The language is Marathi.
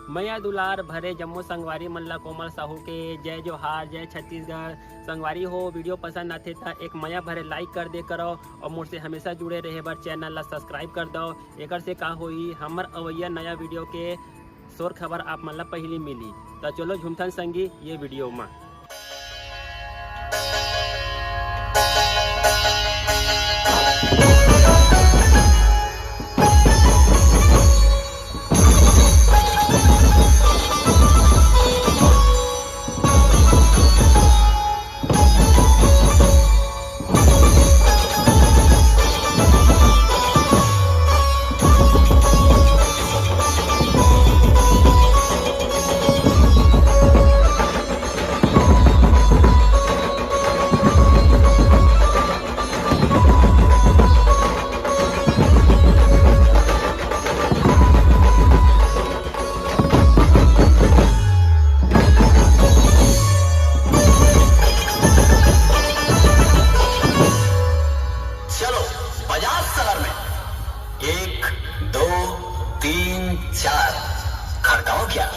मैया दुलार भरे जम्मू संगवारी मल्ला कोमल साहू के जय जोहार, जय छत्तीसगढ़। संगवारी हो वीडियो पसंद आते था एक मैया भरे लाइक कर दे करो और मुझसे हमेशा जुड़े रहे बर चैनल ला सब्सक्राइब कर दो। एक से का होई हमर अवैया नया वीडियो के शोर खबर आप मन ला पहली मिली। तो चलो झुमथन संगी ये वीडियो में। शहर में 1 2 3 4 खड़काओ क्या।